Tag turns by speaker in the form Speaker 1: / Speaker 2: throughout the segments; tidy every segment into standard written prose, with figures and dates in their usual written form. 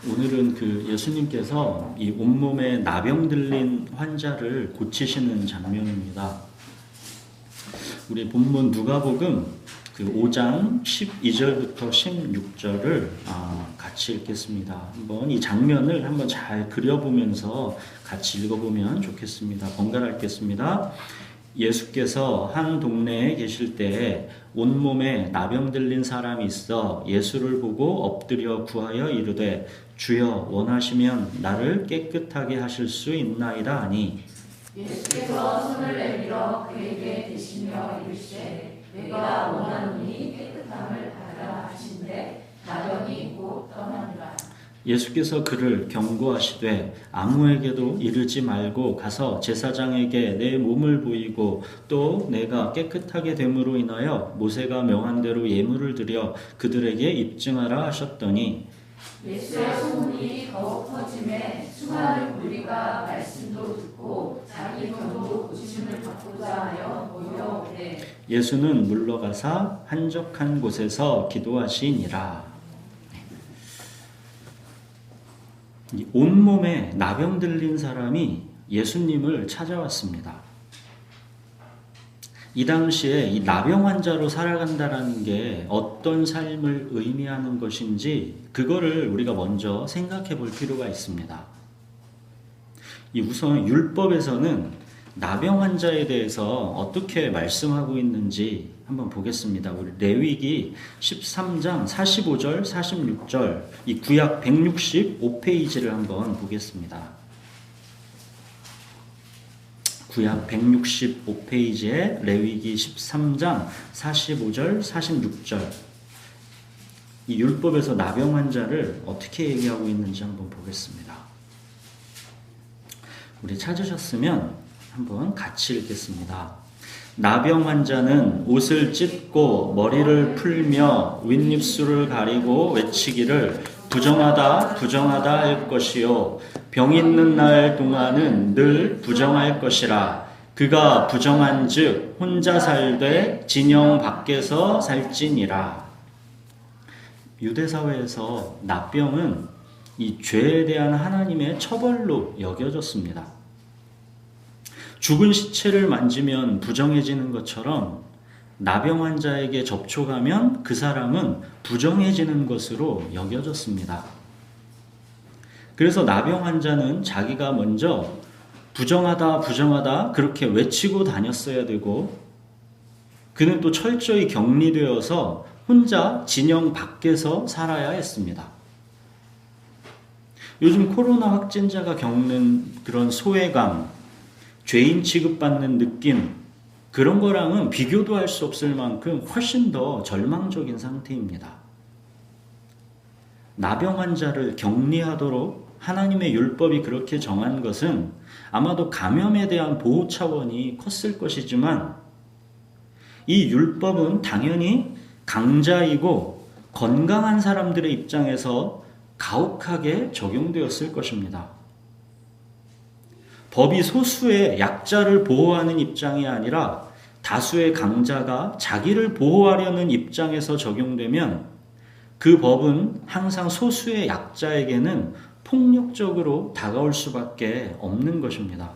Speaker 1: 오늘은 그 예수님께서 이 온몸에 나병 들린 환자를 고치시는 장면입니다. 우리 본문 누가복음 그 5장 12절부터 16절을 같이 읽겠습니다. 한번 이 장면을 한번 잘 그려보면서 같이 읽어보면 좋겠습니다. 번갈아 읽겠습니다. 예수께서 한 동네에 계실 때에 온몸에 나병 들린 사람이 있어 예수를 보고 엎드려 구하여 이르되 주여 원하시면 나를 깨끗하게 하실 수 있나이다 하니
Speaker 2: 예수께서 손을 내밀어 그에게 대시며 이르시되 내가 원하노니 깨끗함을 받으라 하신대 나병이 곧 떠나니라.
Speaker 1: 예수께서 그를 경고하시되 아무에게도 이르지 말고 가서 제사장에게 내 몸을 보이고 또 내가 깨끗하게 됨으로 인하여 모세가 명한 대로 예물을 드려 그들에게 입증하라 하셨더니
Speaker 2: 예수의 소문이 더욱 퍼짐에 수많은 무리가 말씀도 듣고 자기 병도 고침을 받고자 하여 모여오되
Speaker 1: 예수는 물러가사 한적한 곳에서 기도하시니라. 온몸에 나병 들린 사람이 예수님을 찾아왔습니다. 이 당시에 이 나병 환자로 살아간다라는 게 어떤 삶을 의미하는 것인지 그거를 우리가 먼저 생각해 볼 필요가 있습니다. 우선 율법에서는 나병 환자에 대해서 어떻게 말씀하고 있는지 한번 보겠습니다. 우리 레위기 13장 45절, 46절 이 구약 165페이지를 한번 보겠습니다. 구약 165페이지에 레위기 13장 45절, 46절 이 율법에서 나병 환자를 어떻게 얘기하고 있는지 한번 보겠습니다. 우리 찾으셨으면 한번 같이 읽겠습니다. 나병 환자는 옷을 찢고 머리를 풀며 윗입술을 가리고 외치기를 부정하다 부정하다 할 것이요 병 있는 날 동안은 늘 부정할 것이라. 그가 부정한즉 혼자 살되 진영 밖에서 살지니라. 유대 사회에서 나병은 이 죄에 대한 하나님의 처벌로 여겨졌습니다. 죽은 시체를 만지면 부정해지는 것처럼 나병 환자에게 접촉하면 그 사람은 부정해지는 것으로 여겨졌습니다. 그래서 나병 환자는 자기가 먼저 부정하다 부정하다 그렇게 외치고 다녔어야 되고 그는 또 철저히 격리되어서 혼자 진영 밖에서 살아야 했습니다. 요즘 코로나 확진자가 겪는 그런 소외감, 죄인 취급받는 느낌 그런 거랑은 비교도 할 수 없을 만큼 훨씬 더 절망적인 상태입니다. 나병 환자를 격리하도록 하나님의 율법이 그렇게 정한 것은 아마도 감염에 대한 보호 차원이 컸을 것이지만 이 율법은 당연히 강자이고 건강한 사람들의 입장에서 가혹하게 적용되었을 것입니다. 법이 소수의 약자를 보호하는 입장이 아니라 다수의 강자가 자기를 보호하려는 입장에서 적용되면 그 법은 항상 소수의 약자에게는 폭력적으로 다가올 수밖에 없는 것입니다.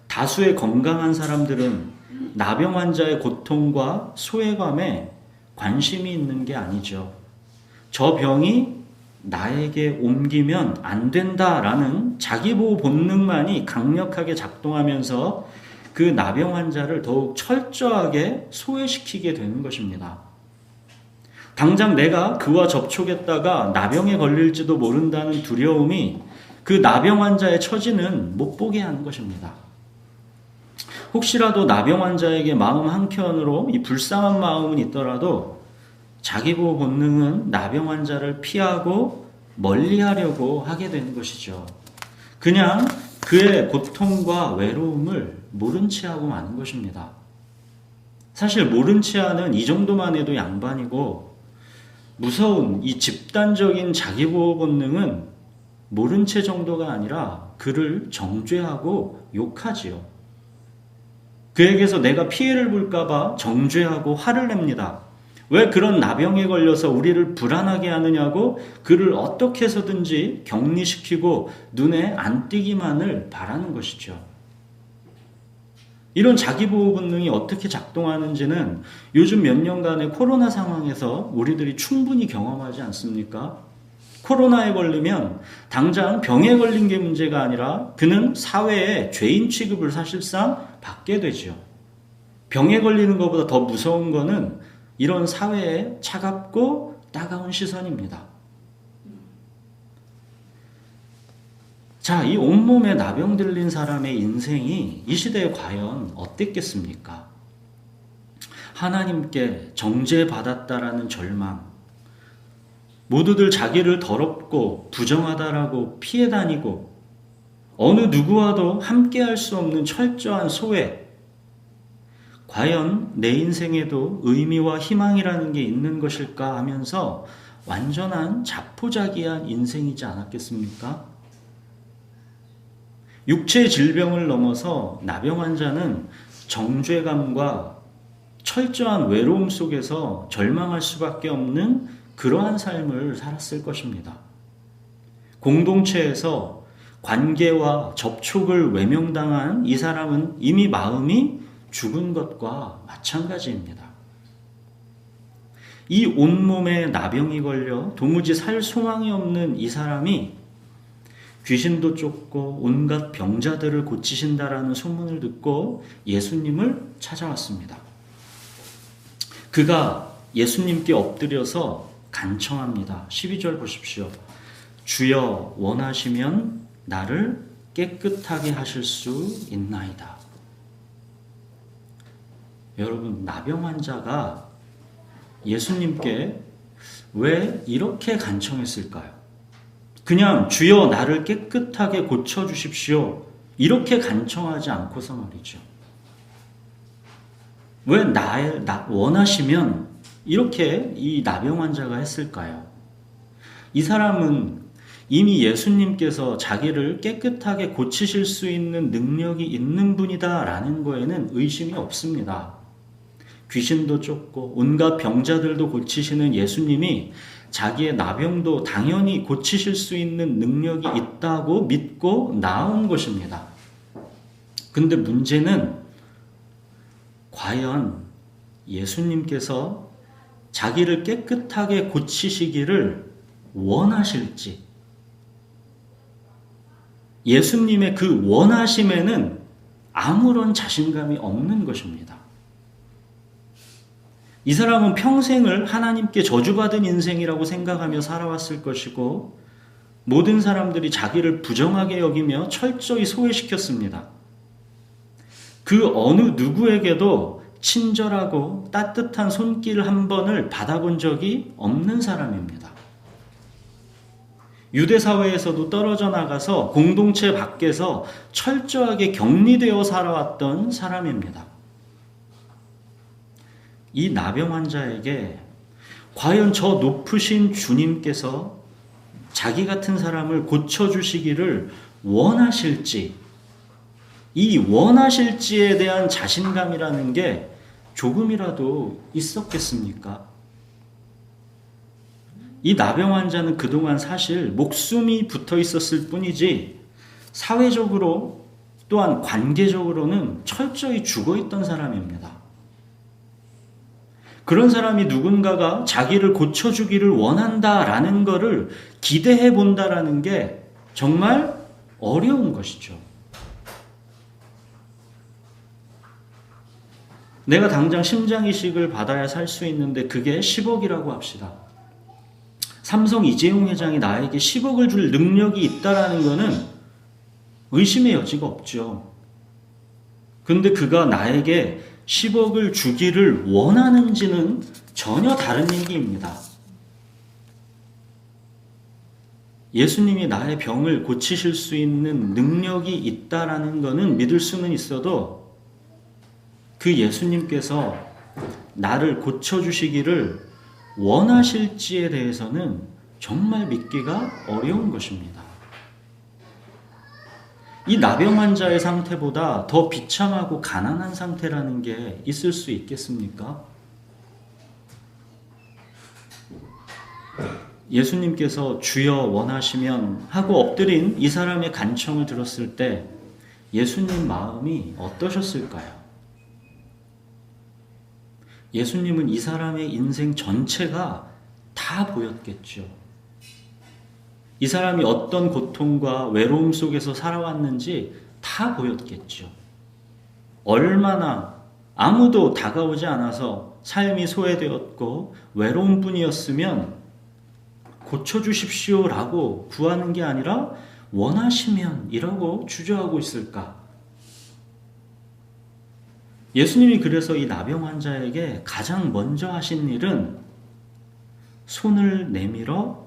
Speaker 1: 다수의 건강한 사람들은 나병 환자의 고통과 소외감에 관심이 있는 게 아니죠. 저 병이 나에게 옮기면 안 된다라는 자기보호 본능만이 강력하게 작동하면서 그 나병 환자를 더욱 철저하게 소외시키게 되는 것입니다. 당장 내가 그와 접촉했다가 나병에 걸릴지도 모른다는 두려움이 그 나병 환자의 처지는 못 보게 하는 것입니다. 혹시라도 나병 환자에게 마음 한켠으로 이 불쌍한 마음은 있더라도 자기보호 본능은 나병 환자를 피하고 멀리하려고 하게 되는 것이죠. 그냥 그의 고통과 외로움을 모른 채 하고 마는 것입니다. 사실 모른 채 하는 이 정도만 해도 양반이고 무서운 이 집단적인 자기보호 본능은 모른 채 정도가 아니라 그를 정죄하고 욕하지요. 그에게서 내가 피해를 볼까 봐 정죄하고 화를 냅니다. 왜 그런 나병에 걸려서 우리를 불안하게 하느냐고 그를 어떻게 해서든지 격리시키고 눈에 안 띄기만을 바라는 것이죠. 이런 자기보호 본능이 어떻게 작동하는지는 요즘 몇 년간의 코로나 상황에서 우리들이 충분히 경험하지 않습니까? 코로나에 걸리면 당장 병에 걸린 게 문제가 아니라 그는 사회의 죄인 취급을 사실상 받게 되죠. 병에 걸리는 것보다 더 무서운 거는 이런 사회의 차갑고 따가운 시선입니다. 자, 이 온몸에 나병 들린 사람의 인생이 이 시대에 과연 어땠겠습니까? 하나님께 정죄받았다라는 절망, 모두들 자기를 더럽고 부정하다라고 피해 다니고 어느 누구와도 함께할 수 없는 철저한 소외, 과연 내 인생에도 의미와 희망이라는 게 있는 것일까 하면서 완전한 자포자기한 인생이지 않았겠습니까? 육체의 질병을 넘어서 나병 환자는 정죄감과 철저한 외로움 속에서 절망할 수밖에 없는 그러한 삶을 살았을 것입니다. 공동체에서 관계와 접촉을 외면당한 이 사람은 이미 마음이 죽은 것과 마찬가지입니다. 이 온몸에 나병이 걸려 도무지 살 소망이 없는 이 사람이 귀신도 쫓고 온갖 병자들을 고치신다라는 소문을 듣고 예수님을 찾아왔습니다. 그가 예수님께 엎드려서 간청합니다. 12절 보십시오. 주여 원하시면 나를 깨끗하게 하실 수 있나이다. 여러분, 나병 환자가 예수님께 왜 이렇게 간청했을까요? 그냥 주여 나를 깨끗하게 고쳐주십시오 이렇게 간청하지 않고서 말이죠. 왜 원하시면 이렇게 이 나병 환자가 했을까요? 이 사람은 이미 예수님께서 자기를 깨끗하게 고치실 수 있는 능력이 있는 분이다라는 거에는 의심이 없습니다. 귀신도 쫓고 온갖 병자들도 고치시는 예수님이 자기의 나병도 당연히 고치실 수 있는 능력이 있다고 믿고 나온 것입니다. 근데 문제는 과연 예수님께서 자기를 깨끗하게 고치시기를 원하실지, 예수님의 그 원하심에는 아무런 자신감이 없는 것입니다. 이 사람은 평생을 하나님께 저주받은 인생이라고 생각하며 살아왔을 것이고 모든 사람들이 자기를 부정하게 여기며 철저히 소외시켰습니다. 그 어느 누구에게도 친절하고 따뜻한 손길 한 번을 받아본 적이 없는 사람입니다. 유대 사회에서도 떨어져 나가서 공동체 밖에서 철저하게 격리되어 살아왔던 사람입니다. 이 나병 환자에게 과연 저 높으신 주님께서 자기 같은 사람을 고쳐주시기를 원하실지, 이 원하실지에 대한 자신감이라는 게 조금이라도 있었겠습니까? 이 나병 환자는 그동안 사실 목숨이 붙어 있었을 뿐이지 사회적으로 또한 관계적으로는 철저히 죽어 있던 사람입니다. 그런 사람이 누군가가 자기를 고쳐주기를 원한다라는 것을 기대해 본다라는 게 정말 어려운 것이죠. 내가 당장 심장 이식을 받아야 살 수 있는데 그게 10억이라고 합시다. 삼성 이재용 회장이 나에게 10억을 줄 능력이 있다라는 것은 의심의 여지가 없죠. 근데 그가 나에게 10억을 주기를 원하는지는 전혀 다른 얘기입니다. 예수님이 나의 병을 고치실 수 있는 능력이 있다라는 것은 믿을 수는 있어도 그 예수님께서 나를 고쳐주시기를 원하실지에 대해서는 정말 믿기가 어려운 것입니다. 이 나병 환자의 상태보다 더 비참하고 가난한 상태라는 게 있을 수 있겠습니까? 예수님께서 주여 원하시면 하고 엎드린 이 사람의 간청을 들었을 때 예수님 마음이 어떠셨을까요? 예수님은 이 사람의 인생 전체가 다 보였겠죠. 이 사람이 어떤 고통과 외로움 속에서 살아왔는지 다 보였겠죠. 얼마나 아무도 다가오지 않아서 삶이 소외되었고 외로움뿐이었으면 고쳐주십시오라고 구하는 게 아니라 원하시면이라고 주저하고 있을까? 예수님이 그래서 이 나병 환자에게 가장 먼저 하신 일은 손을 내밀어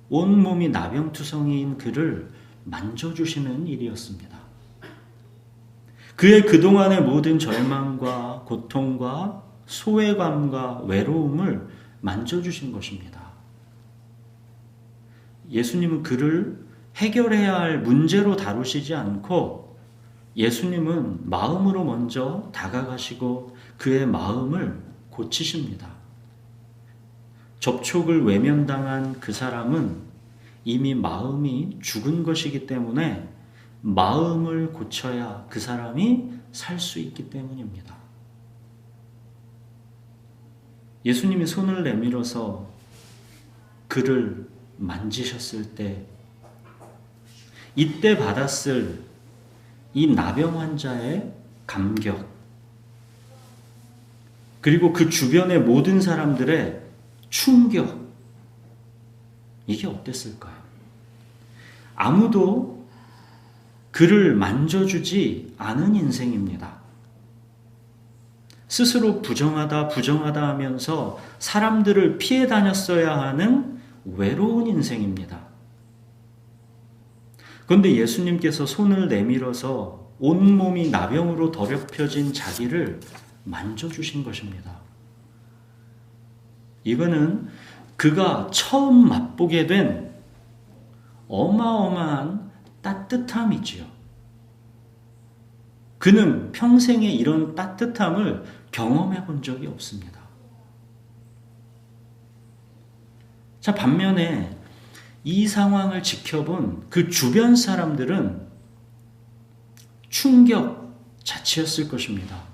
Speaker 1: 온몸이 나병투성이인 그를 만져주시는 일이었습니다. 그의 그동안의 모든 절망과 고통과 소외감과 외로움을 만져주신 것입니다. 예수님은 그를 해결해야 할 문제로 다루시지 않고 예수님은 마음으로 먼저 다가가시고 그의 마음을 고치십니다. 접촉을 외면당한 그 사람은 이미 마음이 죽은 것이기 때문에 마음을 고쳐야 그 사람이 살 수 있기 때문입니다. 예수님이 손을 내밀어서 그를 만지셨을 때 이때 받았을 이 나병 환자의 감격 그리고 그 주변의 모든 사람들의 충격 이게 어땠을까요? 아무도 그를 만져주지 않은 인생입니다. 스스로 부정하다 하면서 사람들을 피해 다녔어야 하는 외로운 인생입니다. 그런데 예수님께서 손을 내밀어서 온몸이 나병으로 더럽혀진 자기를 만져주신 것입니다. 이거는 그가 처음 맛보게 된 어마어마한 따뜻함이지요. 그는 평생에 이런 따뜻함을 경험해 본 적이 없습니다. 자, 반면에 이 상황을 지켜본 그 주변 사람들은 충격 자체였을 것입니다.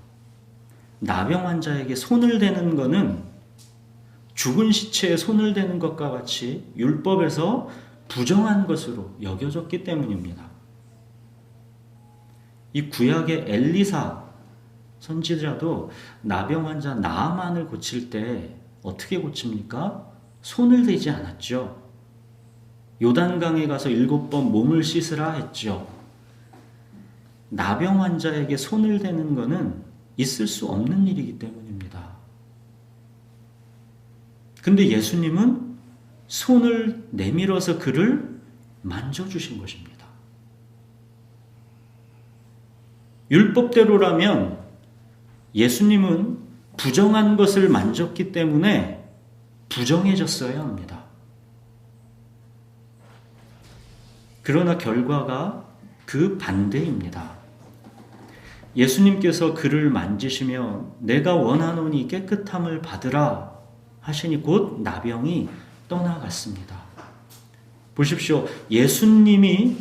Speaker 1: 나병 환자에게 손을 대는 것은 죽은 시체에 손을 대는 것과 같이 율법에서 부정한 것으로 여겨졌기 때문입니다. 이 구약의 엘리사 선지자도 나병 환자 나아만을 고칠 때 어떻게 고칩니까? 손을 대지 않았죠. 요단강에 가서 7번 몸을 씻으라 했죠. 나병 환자에게 손을 대는 것은 있을 수 없는 일이기 때문입니다. 근데 예수님은 손을 내밀어서 그를 만져주신 것입니다. 율법대로라면 예수님은 부정한 것을 만졌기 때문에 부정해졌어야 합니다. 그러나 결과가 그 반대입니다. 예수님께서 그를 만지시며 내가 원하노니 깨끗함을 받으라 하시니 곧 나병이 떠나갔습니다. 보십시오. 예수님이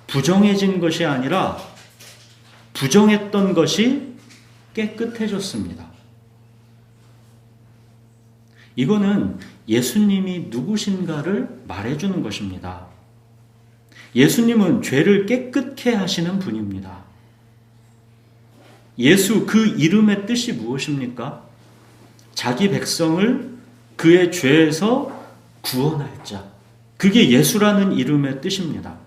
Speaker 1: 부정해진 것이 아니라 부정했던 것이 깨끗해졌습니다. 이거는 예수님이 누구신가를 말해주는 것입니다. 예수님은 죄를 깨끗게 하시는 분입니다. 예수 그 이름의 뜻이 무엇입니까? 자기 백성을 그의 죄에서 구원할 자. 그게 예수라는 이름의 뜻입니다.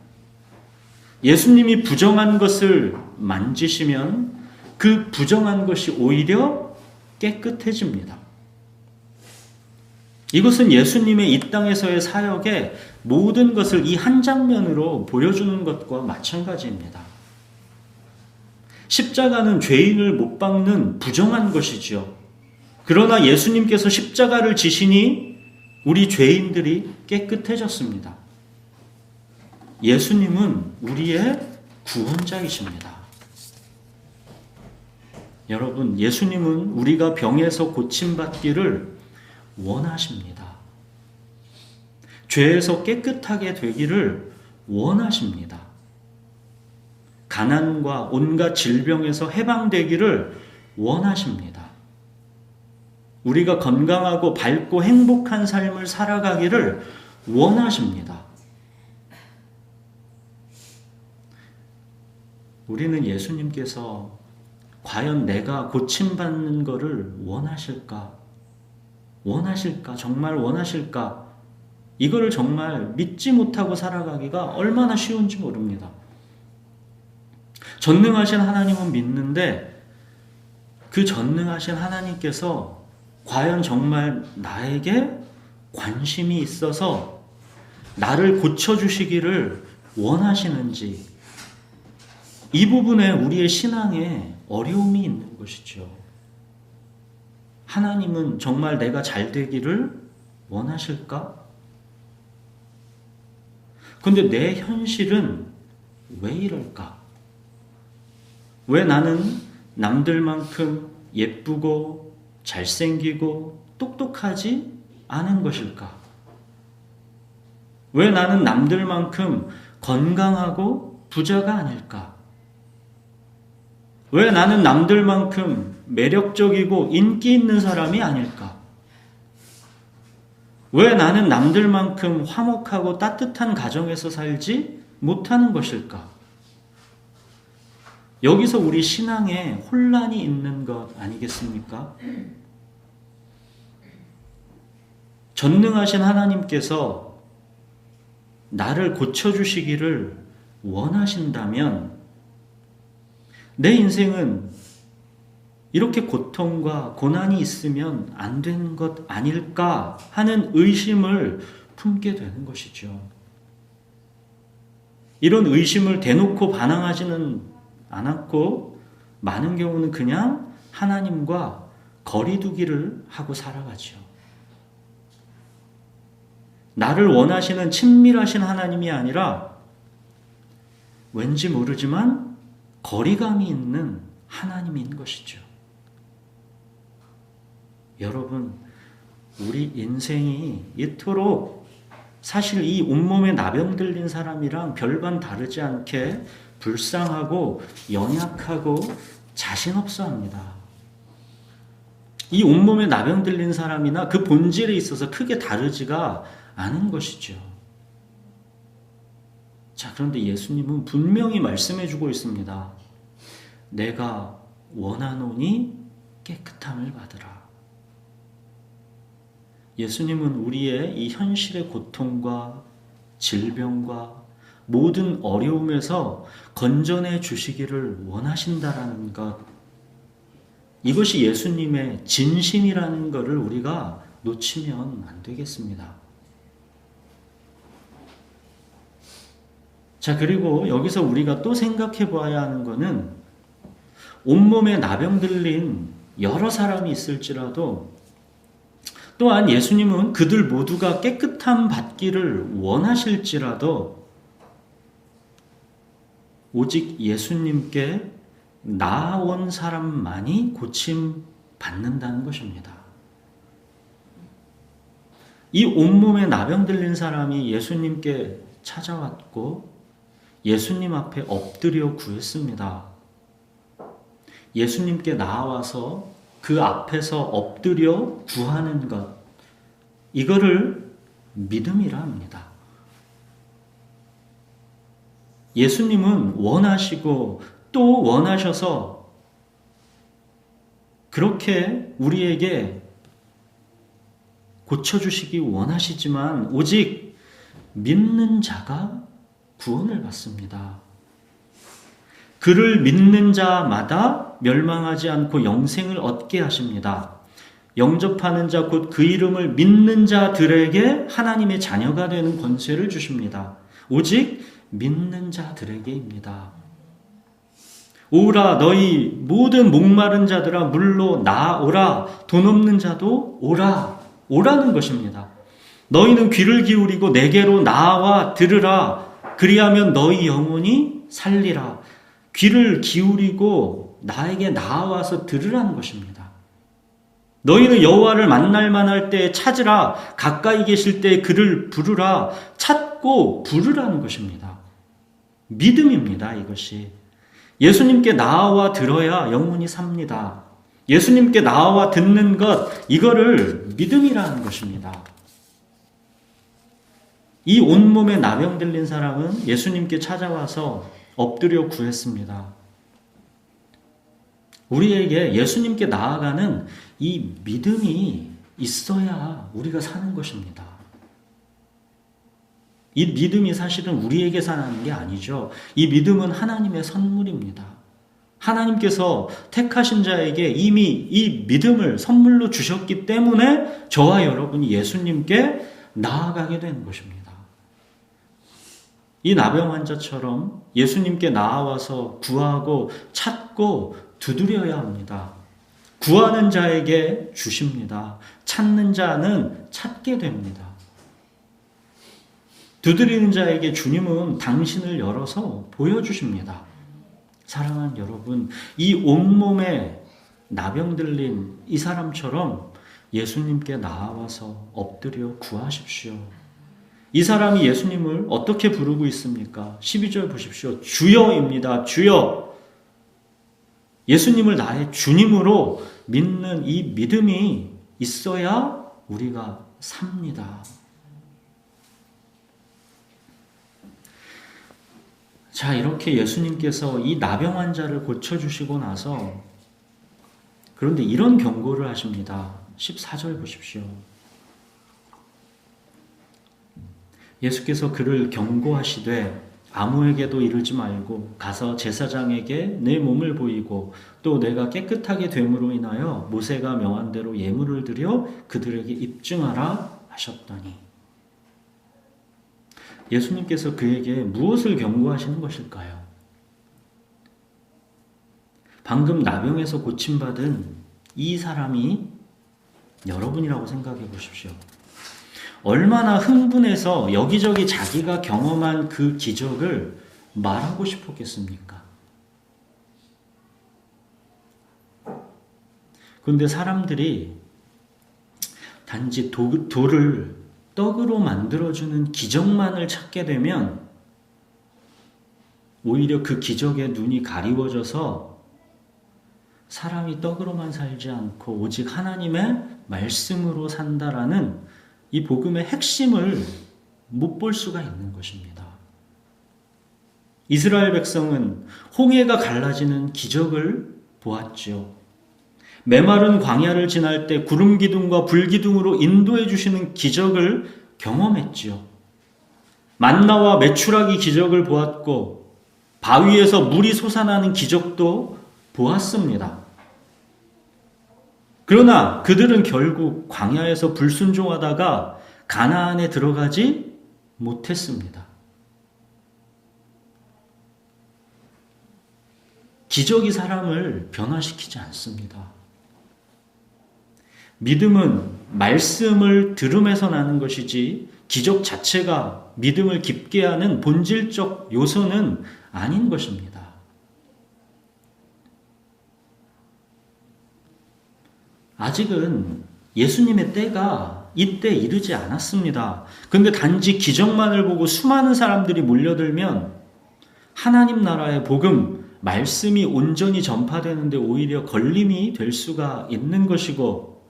Speaker 1: 예수님이 부정한 것을 만지시면 그 부정한 것이 오히려 깨끗해집니다. 이것은 예수님의 이 땅에서의 사역의 모든 것을 이 한 장면으로 보여주는 것과 마찬가지입니다. 십자가는 죄인을 못 박는 부정한 것이지요. 그러나 예수님께서 십자가를 지시니 우리 죄인들이 깨끗해졌습니다. 예수님은 우리의 구원자이십니다. 여러분, 예수님은 우리가 병에서 고침받기를 원하십니다. 죄에서 깨끗하게 되기를 원하십니다. 가난과 온갖 질병에서 해방되기를 원하십니다. 우리가 건강하고 밝고 행복한 삶을 살아가기를 원하십니다. 우리는 예수님께서 과연 내가 고침받는 것을 원하실까? 원하실까? 정말 원하실까? 이거를 정말 믿지 못하고 살아가기가 얼마나 쉬운지 모릅니다. 전능하신 하나님은 믿는데 그 전능하신 하나님께서 과연 정말 나에게 관심이 있어서 나를 고쳐주시기를 원하시는지, 이 부분에 우리의 신앙에 어려움이 있는 것이죠. 하나님은 정말 내가 잘 되기를 원하실까? 근데 내 현실은 왜 이럴까? 왜 나는 남들만큼 예쁘고 잘생기고 똑똑하지 않은 것일까? 왜 나는 남들만큼 건강하고 부자가 아닐까? 왜 나는 남들만큼 매력적이고 인기 있는 사람이 아닐까? 왜 나는 남들만큼 화목하고 따뜻한 가정에서 살지 못하는 것일까? 여기서 우리 신앙에 혼란이 있는 것 아니겠습니까? 전능하신 하나님께서 나를 고쳐주시기를 원하신다면 내 인생은 이렇게 고통과 고난이 있으면 안 되는 것 아닐까 하는 의심을 품게 되는 것이죠. 이런 의심을 대놓고 반항하지는 않았고 많은 경우는 그냥 하나님과 거리두기를 하고 살아가죠. 나를 원하시는 친밀하신 하나님이 아니라 왠지 모르지만 거리감이 있는 하나님인 것이죠. 여러분, 우리 인생이 이토록 사실 이 온몸에 나병 들린 사람이랑 별반 다르지 않게 불쌍하고 연약하고 자신 없어 합니다. 이 온몸에 나병 들린 사람이나 그 본질에 있어서 크게 다르지가 않은 것이죠. 자, 그런데 예수님은 분명히 말씀해 주고 있습니다. 내가 원하노니 깨끗함을 받으라. 예수님은 우리의 이 현실의 고통과 질병과 모든 어려움에서 건져내 주시기를 원하신다라는 것, 이것이 예수님의 진심이라는 것을 우리가 놓치면 안 되겠습니다. 자, 그리고 여기서 우리가 또 생각해 봐야 하는 것은 온몸에 나병 들린 여러 사람이 있을지라도 또한 예수님은 그들 모두가 깨끗함 받기를 원하실지라도 오직 예수님께 나아온 사람만이 고침 받는다는 것입니다. 이 온몸에 나병 들린 사람이 예수님께 찾아왔고 예수님 앞에 엎드려 구했습니다. 예수님께 나와서 그 앞에서 엎드려 구하는 것, 이거를 믿음이라 합니다. 예수님은 원하시고 또 원하셔서 그렇게 우리에게 고쳐주시기 원하시지만 오직 믿는 자가 구원을 받습니다. 그를 믿는 자마다 멸망하지 않고 영생을 얻게 하십니다. 영접하는 자 곧 그 이름을 믿는 자들에게 하나님의 자녀가 되는 권세를 주십니다. 오직 믿는 자들에게입니다. 오라 너희 모든 목마른 자들아 물로 나오라, 돈 없는 자도 오라, 오라는 것입니다. 너희는 귀를 기울이고 내게로 나와 들으라, 그리하면 너희 영혼이 살리라. 귀를 기울이고 나에게 나와서 들으라는 것입니다. 너희는 여호와를 만날 만할 때 찾으라. 가까이 계실 때 그를 부르라. 찾고 부르라는 것입니다. 믿음입니다. 이것이. 예수님께 나와 들어야 영혼이 삽니다. 예수님께 나와 듣는 것, 이거를 믿음이라는 것입니다. 이 온몸에 나병 들린 사람은 예수님께 찾아와서 엎드려 구했습니다. 우리에게 예수님께 나아가는 이 믿음이 있어야 우리가 사는 것입니다. 이 믿음이 사실은 우리에게 나는 게 아니죠. 이 믿음은 하나님의 선물입니다. 하나님께서 택하신 자에게 이미 이 믿음을 선물로 주셨기 때문에 저와 여러분이 예수님께 나아가게 되는 것입니다. 이 나병 환자처럼 예수님께 나아와서 구하고 찾고 두드려야 합니다. 구하는 자에게 주십니다. 찾는 자는 찾게 됩니다. 두드리는 자에게 주님은 당신을 열어서 보여주십니다. 사랑하는 여러분, 이 온몸에 나병 들린 이 사람처럼 예수님께 나아와서 엎드려 구하십시오. 이 사람이 예수님을 어떻게 부르고 있습니까? 12절 보십시오. 주여입니다. 주여. 예수님을 나의 주님으로 믿는 이 믿음이 있어야 우리가 삽니다. 자, 이렇게 예수님께서 이 나병 환자를 고쳐주시고 나서 그런데 이런 경고를 하십니다. 14절 보십시오. 예수께서 그를 경고하시되 아무에게도 이르지 말고 가서 제사장에게 내 몸을 보이고 또 내가 깨끗하게 됨으로 인하여 모세가 명한 대로 예물을 드려 그들에게 입증하라 하셨더니 예수님께서 그에게 무엇을 경고하시는 것일까요? 방금 나병에서 고침받은 이 사람이 여러분이라고 생각해 보십시오. 얼마나 흥분해서 여기저기 자기가 경험한 그 기적을 말하고 싶었겠습니까? 그런데 사람들이 단지 돌을 떡으로 만들어주는 기적만을 찾게 되면 오히려 그 기적에 눈이 가리워져서 사람이 떡으로만 살지 않고 오직 하나님의 말씀으로 산다라는 이 복음의 핵심을 못 볼 수가 있는 것입니다. 이스라엘 백성은 홍해가 갈라지는 기적을 보았죠. 메마른 광야를 지날 때 구름 기둥과 불 기둥으로 인도해 주시는 기적을 경험했지요. 만나와 메추라기 기적을 보았고 바위에서 물이 솟아나는 기적도 보았습니다. 그러나 그들은 결국 광야에서 불순종하다가 가나안에 들어가지 못했습니다. 기적이 사람을 변화시키지 않습니다. 믿음은 말씀을 들음에서 나는 것이지 기적 자체가 믿음을 깊게 하는 본질적 요소는 아닌 것입니다. 아직은 예수님의 때가 이때 이르지 않았습니다. 그런데 단지 기적만을 보고 수많은 사람들이 몰려들면 하나님 나라의 복음, 말씀이 온전히 전파되는데 오히려 걸림이 될 수가 있는 것이고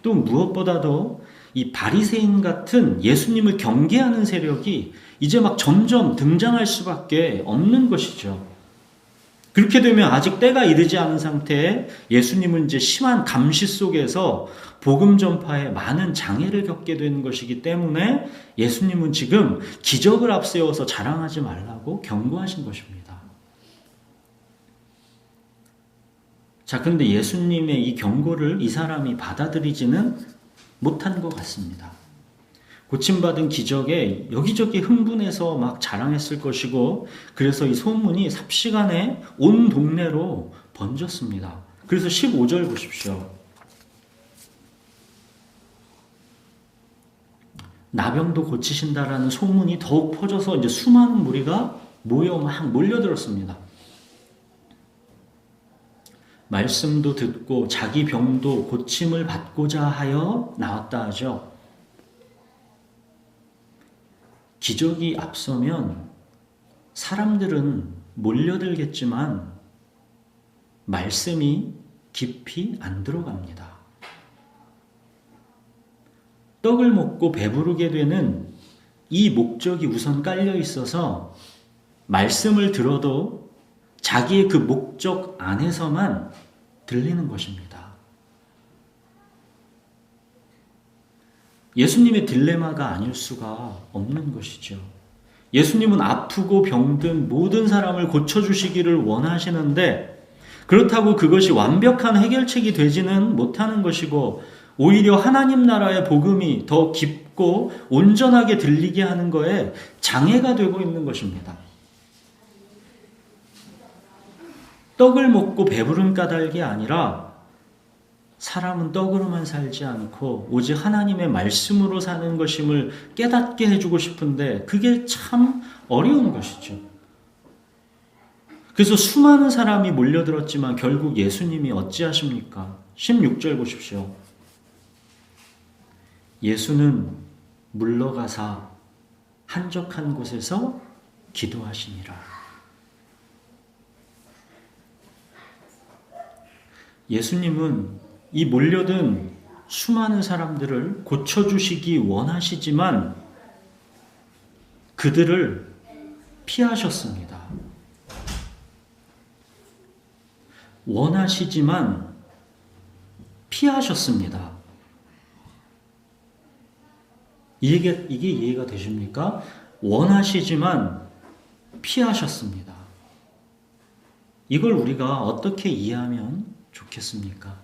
Speaker 1: 또 무엇보다도 이 바리새인 같은 예수님을 경계하는 세력이 이제 막 점점 등장할 수밖에 없는 것이죠. 그렇게 되면 아직 때가 이르지 않은 상태에 예수님은 이제 심한 감시 속에서 복음 전파에 많은 장애를 겪게 되는 것이기 때문에 예수님은 지금 기적을 앞세워서 자랑하지 말라고 경고하신 것입니다. 자, 그런데 예수님의 이 경고를 이 사람이 받아들이지는 못한 것 같습니다. 고침받은 기적에 여기저기 흥분해서 막 자랑했을 것이고 그래서 이 소문이 삽시간에 온 동네로 번졌습니다. 그래서 15절 보십시오. 나병도 고치신다라는 소문이 더욱 퍼져서 이제 수많은 무리가 모여 막 몰려들었습니다. 말씀도 듣고 자기 병도 고침을 받고자 하여 나왔다 하죠. 기적이 앞서면 사람들은 몰려들겠지만 말씀이 깊이 안 들어갑니다. 떡을 먹고 배부르게 되는 이 목적이 우선 깔려 있어서 말씀을 들어도 자기의 그 목적 안에서만 들리는 것입니다. 예수님의 딜레마가 아닐 수가 없는 것이죠. 예수님은 아프고 병든 모든 사람을 고쳐주시기를 원하시는데 그렇다고 그것이 완벽한 해결책이 되지는 못하는 것이고 오히려 하나님 나라의 복음이 더 깊고 온전하게 들리게 하는 거에 장애가 되고 있는 것입니다. 떡을 먹고 배부른 까닭이 아니라 사람은 떡으로만 살지 않고 오직 하나님의 말씀으로 사는 것임을 깨닫게 해주고 싶은데 그게 참 어려운 것이죠. 그래서 수많은 사람이 몰려들었지만 결국 예수님이 어찌하십니까? 16절 보십시오. 예수는 물러가사 한적한 곳에서 기도하시니라. 예수님은 이 몰려든 수많은 사람들을 고쳐주시기 원하시지만 그들을 피하셨습니다. 원하시지만 피하셨습니다. 이게 이해가 되십니까? 원하시지만 피하셨습니다. 이걸 우리가 어떻게 이해하면 좋겠습니까?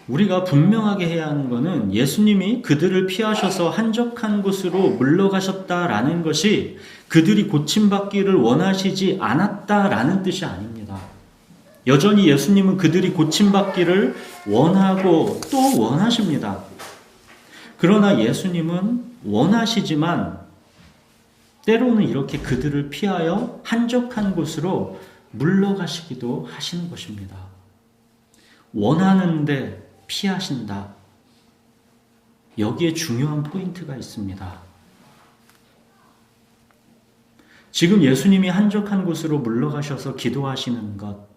Speaker 1: 우리가 분명하게 해야 하는 것은 예수님이 그들을 피하셔서 한적한 곳으로 물러가셨다라는 것이 그들이 고침받기를 원하시지 않았다라는 뜻이 아닙니다. 여전히 예수님은 그들이 고침받기를 원하고 또 원하십니다. 그러나 예수님은 원하시지만 때로는 이렇게 그들을 피하여 한적한 곳으로 물러가시기도 하시는 것입니다. 원하는데 피하신다. 여기에 중요한 포인트가 있습니다. 지금 예수님이 한적한 곳으로 물러가셔서 기도하시는 것,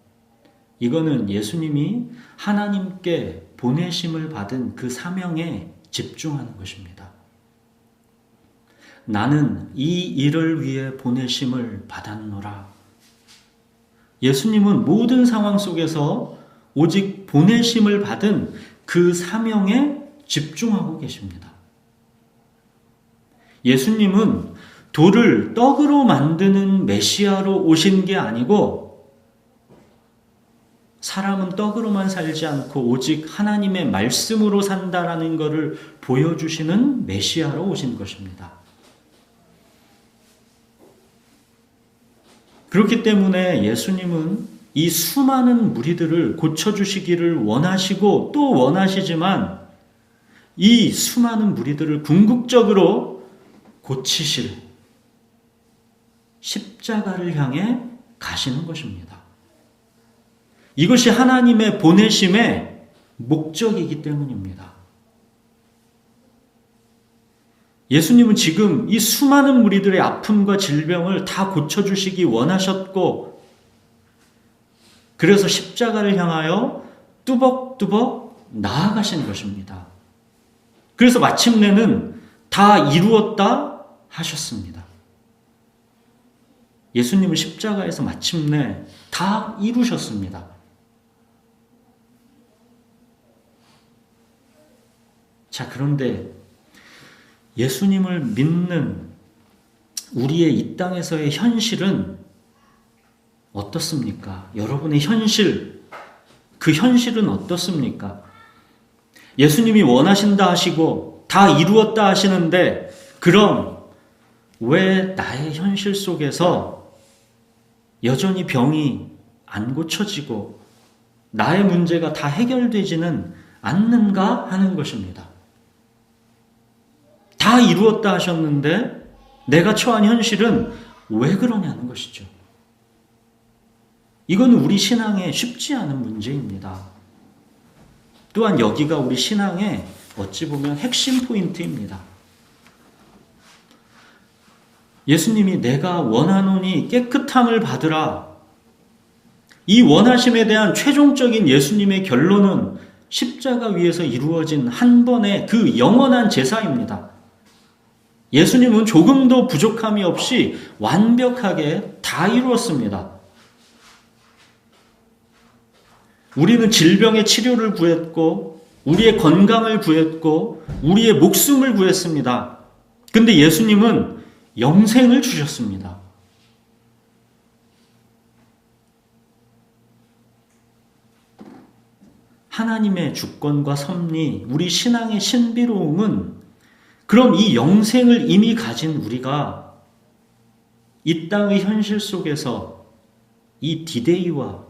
Speaker 1: 이거는 예수님이 하나님께 보내심을 받은 그 사명에 집중하는 것입니다. 나는 이 일을 위해 보내심을 받았노라. 예수님은 모든 상황 속에서 오직 보내심을 받은 그 사명에 집중하고 계십니다. 예수님은 돌을 떡으로 만드는 메시아로 오신 게 아니고 사람은 떡으로만 살지 않고 오직 하나님의 말씀으로 산다라는 것을 보여주시는 메시아로 오신 것입니다. 그렇기 때문에 예수님은 이 수많은 무리들을 고쳐주시기를 원하시고 또 원하시지만 이 수많은 무리들을 궁극적으로 고치실 십자가를 향해 가시는 것입니다. 이것이 하나님의 보내심의 목적이기 때문입니다. 예수님은 지금 이 수많은 무리들의 아픔과 질병을 다 고쳐주시기 원하셨고 그래서 십자가를 향하여 뚜벅뚜벅 나아가신 것입니다. 그래서 마침내는 다 이루었다 하셨습니다. 예수님은 십자가에서 마침내 다 이루셨습니다. 자, 그런데 예수님을 믿는 우리의 이 땅에서의 현실은 어떻습니까? 여러분의 현실, 그 현실은 어떻습니까? 예수님이 원하신다 하시고 다 이루었다 하시는데 그럼 왜 나의 현실 속에서 여전히 병이 안 고쳐지고 나의 문제가 다 해결되지는 않는가 하는 것입니다. 다 이루었다 하셨는데 내가 처한 현실은 왜 그러냐는 것이죠. 이건 우리 신앙에 쉽지 않은 문제입니다. 또한 여기가 우리 신앙의 어찌 보면 핵심 포인트입니다. 예수님이 내가 원하노니 깨끗함을 받으라. 이 원하심에 대한 최종적인 예수님의 결론은 십자가 위에서 이루어진 한 번의 그 영원한 제사입니다. 예수님은 조금도 부족함이 없이 완벽하게 다 이루었습니다. 우리는 질병의 치료를 구했고, 우리의 건강을 구했고, 우리의 목숨을 구했습니다. 근데 예수님은 영생을 주셨습니다. 하나님의 주권과 섭리, 우리 신앙의 신비로움은 그럼 이 영생을 이미 가진 우리가 이 땅의 현실 속에서 이 디데이와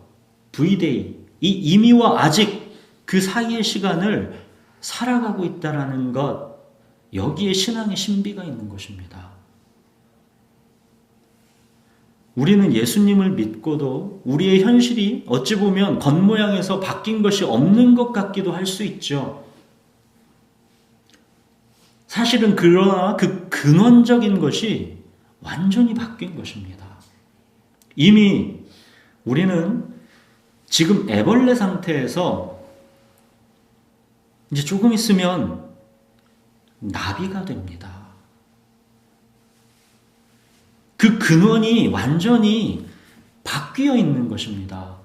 Speaker 1: 브이데이, 이 이미와 아직 그 사이의 시간을 살아가고 있다는 것, 여기에 신앙의 신비가 있는 것입니다. 우리는 예수님을 믿고도 우리의 현실이 어찌 보면 겉모양에서 바뀐 것이 없는 것 같기도 할 수 있죠. 사실은 그러나 그 근원적인 것이 완전히 바뀐 것입니다. 이미 우리는 지금 애벌레 상태에서 이제 조금 있으면 나비가 됩니다. 그 근원이 완전히 바뀌어 있는 것입니다.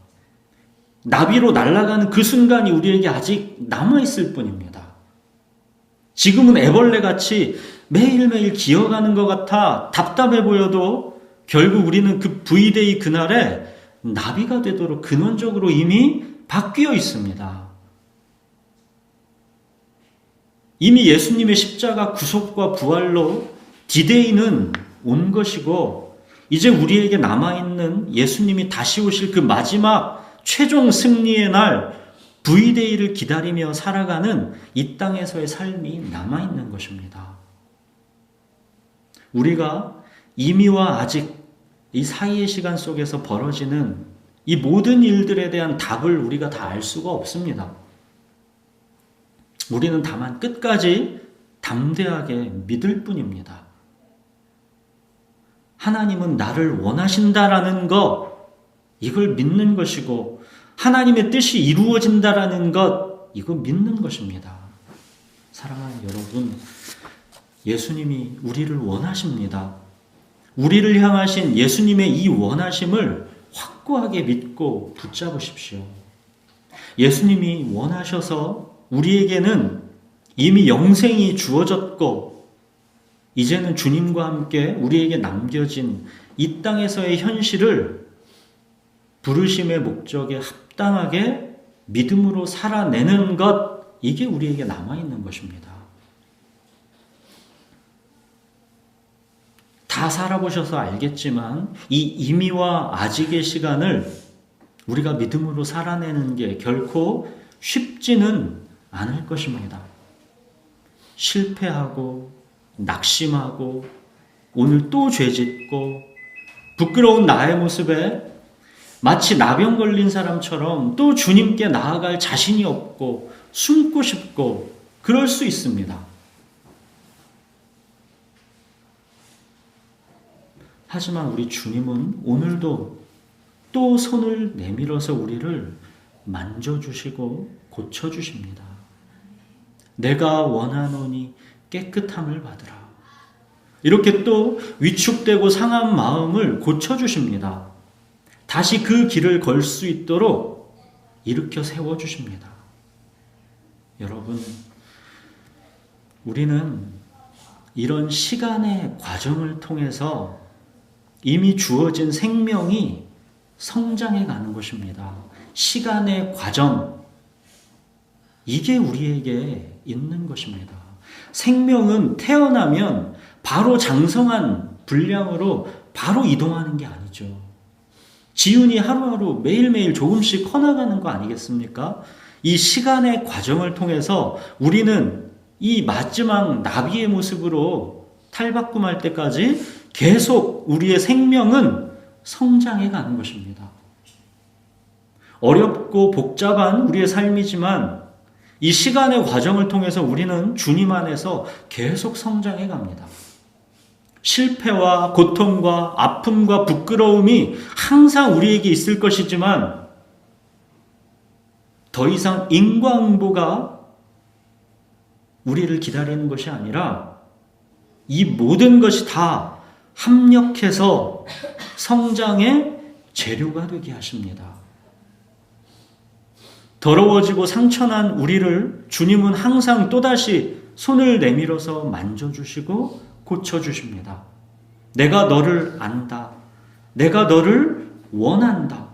Speaker 1: 나비로 날아가는 그 순간이 우리에게 아직 남아있을 뿐입니다. 지금은 애벌레같이 매일매일 기어가는 것 같아 답답해 보여도 결국 우리는 그 V데이 그날에 나비가 되도록 근원적으로 이미 바뀌어 있습니다. 이미 예수님의 십자가 구속과 부활로 디데이는 온 것이고 이제 우리에게 남아있는 예수님이 다시 오실 그 마지막 최종 승리의 날 V데이를 기다리며 살아가는 이 땅에서의 삶이 남아있는 것입니다. 우리가 이미와 아직 이 사이의 시간 속에서 벌어지는 이 모든 일들에 대한 답을 우리가 다 알 수가 없습니다. 우리는 다만 끝까지 담대하게 믿을 뿐입니다. 하나님은 나를 원하신다라는 것, 이걸 믿는 것이고 하나님의 뜻이 이루어진다라는 것, 이거 믿는 것입니다. 사랑하는 여러분, 예수님이 우리를 원하십니다. 우리를 향하신 예수님의 이 원하심을 확고하게 믿고 붙잡으십시오. 예수님이 원하셔서 우리에게는 이미 영생이 주어졌고 이제는 주님과 함께 우리에게 남겨진 이 땅에서의 현실을 부르심의 목적에 합당하게 믿음으로 살아내는 것, 이게 우리에게 남아있는 것입니다. 다 살아보셔서 알겠지만 이 이미와 아직의 시간을 우리가 믿음으로 살아내는 게 결코 쉽지는 않을 것입니다. 실패하고 낙심하고 오늘 또 죄짓고 부끄러운 나의 모습에 마치 나병 걸린 사람처럼 또 주님께 나아갈 자신이 없고 숨고 싶고 그럴 수 있습니다. 하지만 우리 주님은 오늘도 또 손을 내밀어서 우리를 만져주시고 고쳐주십니다. 내가 원하노니 깨끗함을 받으라. 이렇게 또 위축되고 상한 마음을 고쳐주십니다. 다시 그 길을 걸 수 있도록 일으켜 세워주십니다. 여러분, 우리는 이런 시간의 과정을 통해서 이미 주어진 생명이 성장해 가는 것입니다. 시간의 과정, 이게 우리에게 있는 것입니다. 생명은 태어나면 바로 장성한 분량으로 바로 이동하는 게 아니죠. 지운이 하루하루 매일매일 조금씩 커나가는 거 아니겠습니까? 이 시간의 과정을 통해서 우리는 이 마지막 나비의 모습으로 탈바꿈할 때까지 계속 우리의 생명은 성장해 가는 것입니다. 어렵고 복잡한 우리의 삶이지만 이 시간의 과정을 통해서 우리는 주님 안에서 계속 성장해 갑니다. 실패와 고통과 아픔과 부끄러움이 항상 우리에게 있을 것이지만 더 이상 인과응보가 우리를 기다리는 것이 아니라 이 모든 것이 다 합력해서 성장의 재료가 되게 하십니다. 더러워지고 상처난 우리를 주님은 항상 또다시 손을 내밀어서 만져주시고 고쳐주십니다. 내가 너를 안다. 내가 너를 원한다.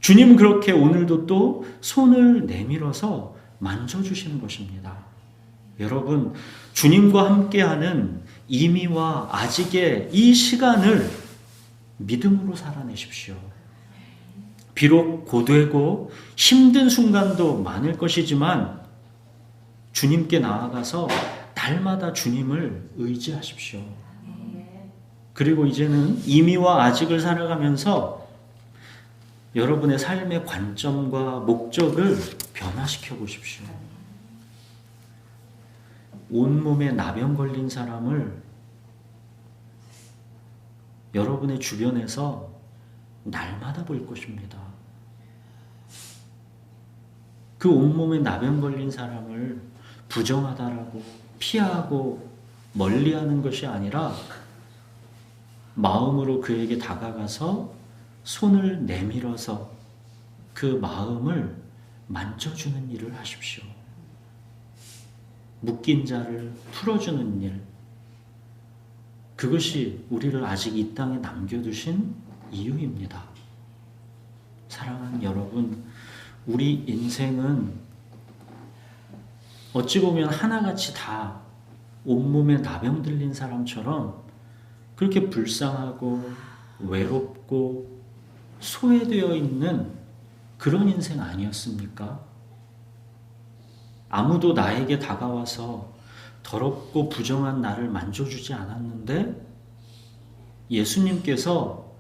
Speaker 1: 주님 그렇게 오늘도 또 손을 내밀어서 만져주시는 것입니다. 여러분, 주님과 함께하는 이미와 아직의 이 시간을 믿음으로 살아내십시오. 비록 고되고 힘든 순간도 많을 것이지만 주님께 나아가서 날마다 주님을 의지하십시오. 그리고 이제는 이미와 아직을 살아가면서 여러분의 삶의 관점과 목적을 변화시켜 보십시오. 온몸에 나병 걸린 사람을 여러분의 주변에서 날마다 볼 것입니다. 그 온몸에 나병 걸린 사람을 부정하다라고 피하고 멀리하는 것이 아니라 마음으로 그에게 다가가서 손을 내밀어서 그 마음을 만져주는 일을 하십시오. 묶인 자를 풀어주는 일, 그것이 우리를 아직 이 땅에 남겨두신 이유입니다. 사랑하는 여러분, 우리 인생은 어찌 보면 하나같이 다 온몸에 나병 들린 사람처럼 그렇게 불쌍하고 외롭고 소외되어 있는 그런 인생 아니었습니까? 아무도 나에게 다가와서 더럽고 부정한 나를 만져주지 않았는데 예수님께서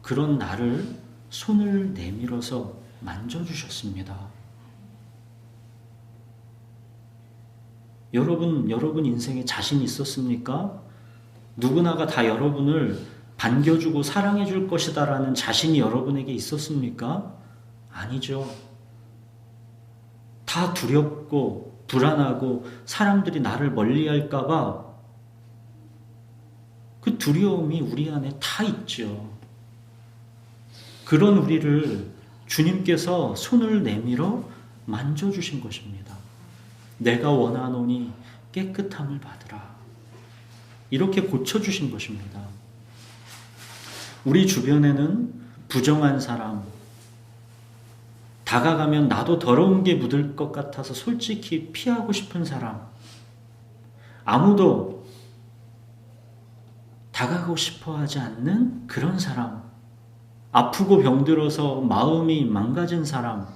Speaker 1: 그런 나를 손을 내밀어서 만져주셨습니다. 여러분 인생에 자신 있었습니까? 누구나가 다 여러분을 반겨주고 사랑해줄 것이다라는 자신이 여러분에게 있었습니까? 아니죠. 다 두렵고 불안하고 사람들이 나를 멀리할까봐 그 두려움이 우리 안에 다 있죠. 그런 우리를 주님께서 손을 내밀어 만져주신 것입니다. 내가 원하노니 깨끗함을 받으라. 이렇게 고쳐주신 것입니다. 우리 주변에는 부정한 사람, 다가가면 나도 더러운 게 묻을 것 같아서 솔직히 피하고 싶은 사람, 아무도 다가가고 싶어 하지 않는 그런 사람, 아프고 병들어서 마음이 망가진 사람,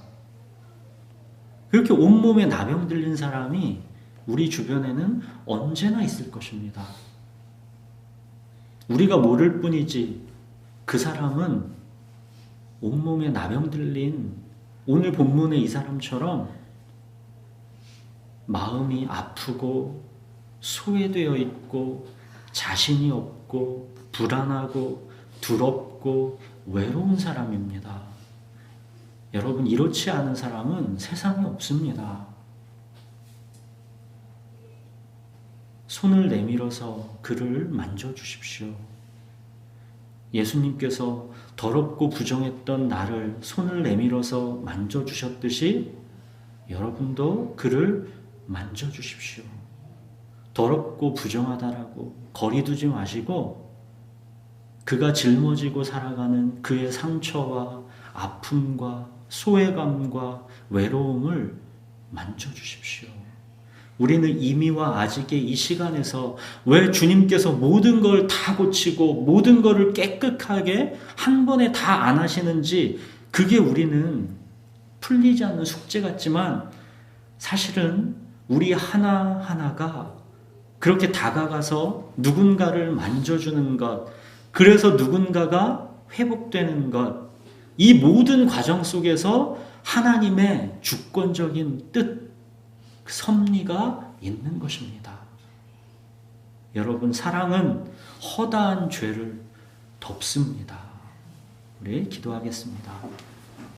Speaker 1: 그렇게 온몸에 나병 들린 사람이 우리 주변에는 언제나 있을 것입니다. 우리가 모를 뿐이지 그 사람은 온몸에 나병 들린 오늘 본문의 이 사람처럼 마음이 아프고 소외되어 있고 자신이 없고 불안하고 두렵고 외로운 사람입니다. 여러분, 이렇지 않은 사람은 세상에 없습니다. 손을 내밀어서 그를 만져주십시오. 예수님께서 더럽고 부정했던 나를 손을 내밀어서 만져주셨듯이 여러분도 그를 만져주십시오. 더럽고 부정하다라고 거리두지 마시고 그가 짊어지고 살아가는 그의 상처와 아픔과 소외감과 외로움을 만져주십시오. 우리는 이미와 아직의 이 시간에서 왜 주님께서 모든 걸 다 고치고 모든 것을 깨끗하게 한 번에 다 안 하시는지 그게 우리는 풀리지 않는 숙제 같지만 사실은 우리 하나하나가 그렇게 다가가서 누군가를 만져주는 것, 그래서 누군가가 회복되는 것, 이 모든 과정 속에서 하나님의 주권적인 뜻, 섭리가 있는 것입니다. 여러분, 사랑은 허다한 죄를 덮습니다. 우리 기도하겠습니다.